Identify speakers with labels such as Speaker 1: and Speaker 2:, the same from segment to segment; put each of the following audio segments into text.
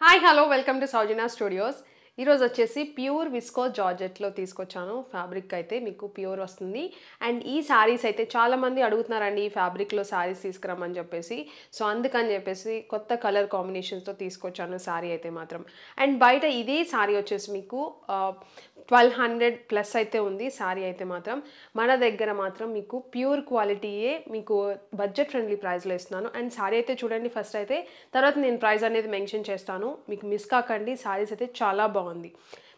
Speaker 1: Hi hello welcome to Soujanya studios. ఈరోజు వచ్చేసి pure visco జార్జెట్లో తీసుకొచ్చాను. ఫ్యాబ్రిక్ అయితే మీకు ప్యూర్ వస్తుంది. అండ్ ఈ శారీస్ అయితే చాలామంది అడుగుతున్నారండి ఈ ఫ్యాబ్రిక్లో శారీస్ తీసుకురమ్మని చెప్పేసి. సో అందుకని చెప్పేసి కొత్త కలర్ కాంబినేషన్స్తో తీసుకొచ్చాను శారీ అయితే మాత్రం. అండ్ బయట ఇదే శారీ వచ్చేసి మీకు 1200 ప్లస్ అయితే ఉంది శారీ అయితే మాత్రం. మన దగ్గర మాత్రం మీకు ప్యూర్ క్వాలిటీయే మీకు బడ్జెట్ ఫ్రెండ్లీ ప్రైస్లో ఇస్తున్నాను. అండ్ శారీ అయితే చూడండి ఫస్ట్ అయితే, తర్వాత నేను ప్రైస్ అనేది మెన్షన్ చేస్తాను, మీకు మిస్ కాకండి. శారీస్ అయితే చాలా బాగుంది,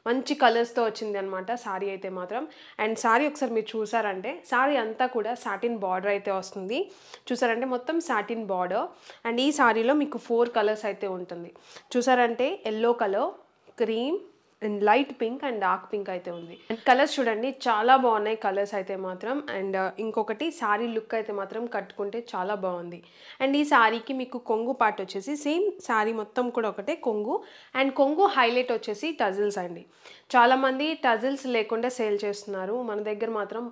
Speaker 1: మంచి కలర్స్తో వచ్చింది అనమాట శారీ అయితే మాత్రం. అండ్ శారీ ఒకసారి మీరు చూసారంటే శారీ అంతా కూడా సాటిన్ బార్డర్ అయితే వస్తుంది. చూసారంటే మొత్తం సాటిన్ బార్డర్. అండ్ ఈ శారీలో మీకు 4 కలర్స్ అయితే ఉంటుంది. చూసారంటే yellow colour, cream and light pink and dark pink అయితే ఉంది. అండ్ కలర్స్ చూడండి చాలా బాగున్నాయి కలర్స్ అయితే మాత్రం. అండ్ ఇంకొకటి శారీ లుక్ అయితే మాత్రం కట్టుకుంటే చాలా బాగుంది. అండ్ ఈ శారీకి మీకు కొంగు పార్ట్ వచ్చేసి సేమ్ శారీ మొత్తం కూడా ఒకటే కొంగు. అండ్ కొంగు హైలైట్ వచ్చేసి టజిల్స్ అండి. చాలామంది టజిల్స్ లేకుండా సేల్ చేస్తున్నారు, మన దగ్గర మాత్రం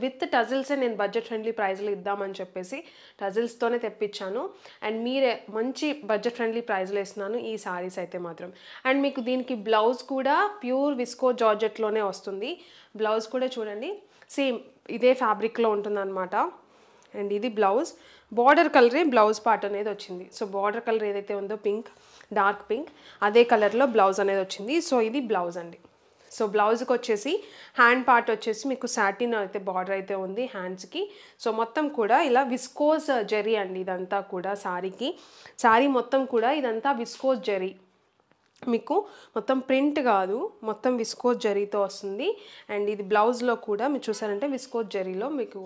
Speaker 1: విత్ టజిల్సే నేను బడ్జెట్ ఫ్రెండ్లీ ప్రైస్లో ఇద్దామని చెప్పేసి టజిల్స్తోనే తెప్పించాను. అండ్ మీరే మంచి బడ్జెట్ ఫ్రెండ్లీ ప్రైస్లో ఇస్తున్నాను ఈ శారీస్ అయితే మాత్రం. అండ్ మీకు దీనికి బ్లౌజ్ కూడా ప్యూర్ విస్కో జార్జెట్లోనే వస్తుంది. బ్లౌజ్ కూడా చూడండి సేమ్ ఇదే ఫ్యాబ్రిక్లో ఉంటుందన్నమాట. అండ్ ఇది బ్లౌజ్, బార్డర్ కలరే బ్లౌజ్ పార్ట్ అనేది వచ్చింది. సో బార్డర్ కలర్ ఏదైతే ఉందో పింక్, డార్క్ పింక్, అదే కలర్లో బ్లౌజ్ అనేది వచ్చింది. సో ఇది బ్లౌజ్ అండి. సో బ్లౌజ్కి వచ్చేసి హ్యాండ్ పార్ట్ వచ్చేసి మీకు సాటిన్ అయితే బార్డర్ అయితే ఉంది హ్యాండ్స్కి. సో మొత్తం కూడా ఇలా విస్కోస్ జరీ అండి ఇదంతా కూడా శారీకి. శారీ మొత్తం కూడా ఇదంతా విస్కోస్ జరీ, మీకు మొత్తం ప్రింట్ కాదు, మొత్తం విస్కోస్ జరీతో వస్తుంది. అండ్ ఇది బ్లౌజ్లో కూడా మీరు చూసారంటే విస్కోస్ జరీలో మీకు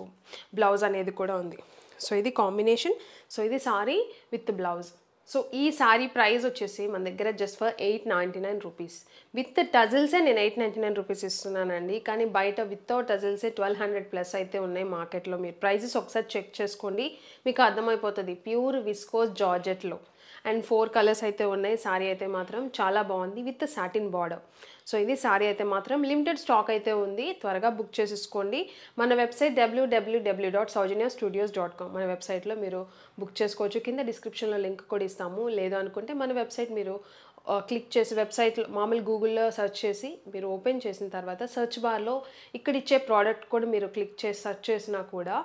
Speaker 1: బ్లౌజ్ అనేది కూడా ఉంది. సో ఇది కాంబినేషన్. సో ఇది శారీ విత్ బ్లౌజ్. సో ఈ శారీ ప్రైస్ వచ్చేసి మన దగ్గర జస్ట్ ఫర్ 899 రూపీస్. విత్ టజిల్సే నేను 899 రూపీస్ ఇస్తున్నానండి. కానీ బయట వితౌట్ టజిల్సే 1200 ప్లస్ అయితే ఉన్నాయి మార్కెట్లో. మీరు ప్రైజెస్ ఒకసారి చెక్ చేసుకోండి, మీకు అర్థమైపోతుంది. ప్యూర్ విస్కోస్ జార్జెట్లో. అండ్ 4 కలర్స్ అయితే ఉన్నాయి. శారీ అయితే మాత్రం చాలా బాగుంది విత్ సాటిన్ బార్డర్. సో ఇది శారీ అయితే మాత్రం లిమిటెడ్ స్టాక్ అయితే ఉంది, త్వరగా బుక్ చేసేసుకోండి. మన వెబ్సైట్ www.saujanya-studios.com, మన వెబ్సైట్లో మీరు బుక్ చేసుకోవచ్చు. కింద డిస్క్రిప్షన్లో లింక్ కూడా ఇస్తాము. లేదు అనుకుంటే మన వెబ్సైట్ మీరు క్లిక్ చేసి వెబ్సైట్లో మామూలు గూగుల్లో సెర్చ్ చేసి మీరు ఓపెన్ చేసిన తర్వాత సెర్చ్ బార్లో ఇక్కడ ఇచ్చే ప్రోడక్ట్ కూడా మీరు క్లిక్ చేసి సెర్చ్ చేసినా కూడా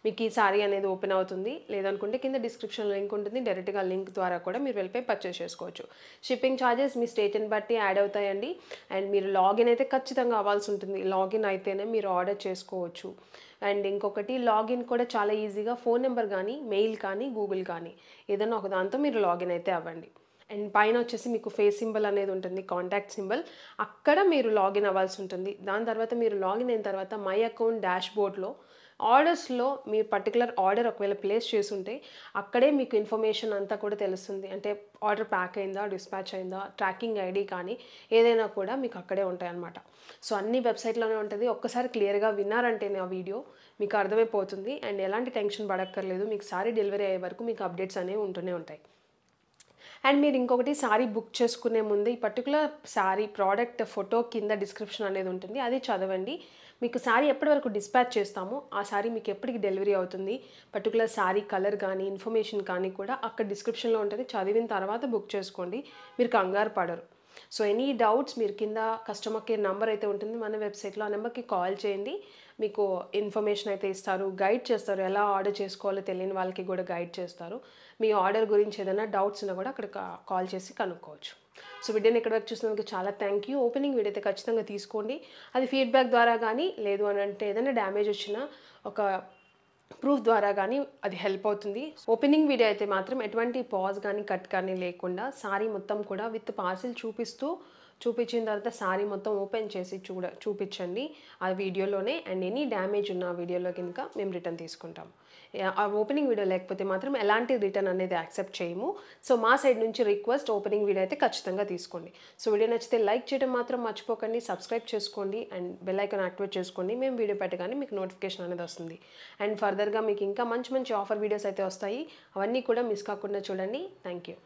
Speaker 1: మీకు ఈ శారీ అనేది ఓపెన్ అవుతుంది. లేదనుకుంటే కింద డిస్క్రిప్షన్లో లింక్ ఉంటుంది, డైరెక్ట్గా లింక్ ద్వారా కూడా మీరు వెళ్ళిపోయి పర్చేస్ చేసుకోవచ్చు. షిప్పింగ్ ఛార్జెస్ మీ స్టేట్ని బట్టి యాడ్ అవుతాయండి. అండ్ మీరు లాగిన్ అయితే ఖచ్చితంగా అవ్వాల్సి ఉంటుంది. లాగిన్ అయితేనే మీరు ఆర్డర్ చేసుకోవచ్చు. అండ్ ఇంకొకటి లాగిన్ కూడా చాలా ఈజీగా ఫోన్ నెంబర్ కానీ, మెయిల్ కానీ, గూగుల్ కానీ ఏదైనా ఒక దాంతో మీరు లాగిన్ అయితే అవ్వండి. అండ్ పైన వచ్చేసి మీకు ఫేస్ సింబల్ అనేది ఉంటుంది, కాంటాక్ట్ సింబల్, అక్కడ మీరు లాగిన్ అవ్వాల్సి ఉంటుంది. దాని తర్వాత మీరు లాగిన్ అయిన తర్వాత మై అకౌంట్ డాష్ బోర్డ్లో ఆర్డర్స్లో మీరు పర్టికులర్ ఆర్డర్ ఒకవేళ ప్లేస్ చేసుంటే అక్కడే మీకు ఇన్ఫర్మేషన్ అంతా కూడా తెలుస్తుంది. అంటే ఆర్డర్ ప్యాక్ అయిందా, డిస్పాచ్ అయిందా, ట్రాకింగ్ ఐడి కానీ ఏదైనా కూడా మీకు అక్కడే ఉంటాయి అన్నమాట. సో అన్ని వెబ్సైట్లోనే ఉంటుంది. ఒక్కసారి క్లియర్గా విన్నారంటే నా వీడియో మీకు అర్థమైపోతుంది. అండ్ ఎలాంటి టెన్షన్ పడక్కర్లేదు, మీకు సారీ డెలివరీ అయ్యే వరకు మీకు అప్డేట్స్ అనేవి ఉంటూనే ఉంటాయి. అండ్ మీరు ఇంకొకటి శారీ బుక్ చేసుకునే ముందు ఈ పర్టికులర్ శారీ ప్రోడక్ట్ ఫోటో కింద డిస్క్రిప్షన్ అనేది ఉంటుంది, అది చదవండి. మీకు శారీ ఎప్పటి వరకు డిస్పాచ్ చేస్తామో ఆ శారీ మీకు ఎప్పటికి డెలివరీ అవుతుంది, పర్టికులర్ శారీ కలర్ కానీ ఇన్ఫర్మేషన్ కానీ కూడా అక్కడ డిస్క్రిప్షన్లో ఉంటుంది. చదివిన తర్వాత బుక్ చేసుకోండి, మీరు కంగారు పడరు. సో ఎనీ డౌట్స్ మీరు కింద కస్టమర్ కేర్ నెంబర్ అయితే ఉంటుంది మన వెబ్సైట్లో, ఆ నెంబర్కి కాల్ చేయండి. మీకు ఇన్ఫర్మేషన్ అయితే ఇస్తారు, గైడ్ చేస్తారు. ఎలా ఆర్డర్ చేసుకోవాలో తెలియని వాళ్ళకి కూడా గైడ్ చేస్తారు. మీ ఆర్డర్ గురించి ఏదైనా డౌట్స్ ఉన్నా కూడా అక్కడ కాల్ చేసి కనుక్కోవచ్చు. సో వీడియోని ఇక్కడ వరకు చూసినందుకు చాలా థ్యాంక్ యూ. ఓపెనింగ్ వీడియో అయితే ఖచ్చితంగా తీసుకోండి. అది ఫీడ్బ్యాక్ ద్వారా కానీ, లేదు అని అంటే ఏదైనా డ్యామేజ్ వచ్చినా ఒక ప్రూఫ్ ద్వారా కానీ అది హెల్ప్ అవుతుంది. ఓపెనింగ్ వీడియో అయితే మాత్రం ఎటువంటి పాజ్ కానీ కట్ కానీ లేకుండా శారీ మొత్తం కూడా విత్ పార్సిల్ చూపించిన తర్వాత శారీ మొత్తం ఓపెన్ చేసి చూపించండి ఆ వీడియోలోనే. అండ్ ఎనీ డ్యామేజ్ ఉన్న వీడియోలో కనుక మేము రిటర్న్ తీసుకుంటాం. ఆ ఓపెనింగ్ వీడియో లేకపోతే మాత్రం ఎలాంటి రిటర్న్ అనేది యాక్సెప్ట్ చేయము. సో మా సైడ్ నుంచి రిక్వెస్ట్, ఓపెనింగ్ వీడియో అయితే ఖచ్చితంగా తీసుకోండి. సో వీడియో నచ్చితే లైక్ చేయడం మాత్రం మర్చిపోకండి, సబ్స్క్రైబ్ చేసుకోండి అండ్ బెల్ ఐకాన్ యాక్టివేట్ చేసుకోండి. మేము వీడియో పెట్టగానే మీకు నోటిఫికేషన్ అనేది వస్తుంది. అండ్ ఫర్దర్గా మీకు ఇంకా మంచి మంచి ఆఫర్ వీడియోస్ అయితే వస్తాయి, అవన్నీ కూడా మిస్ కాకుండా చూడండి. Thank you.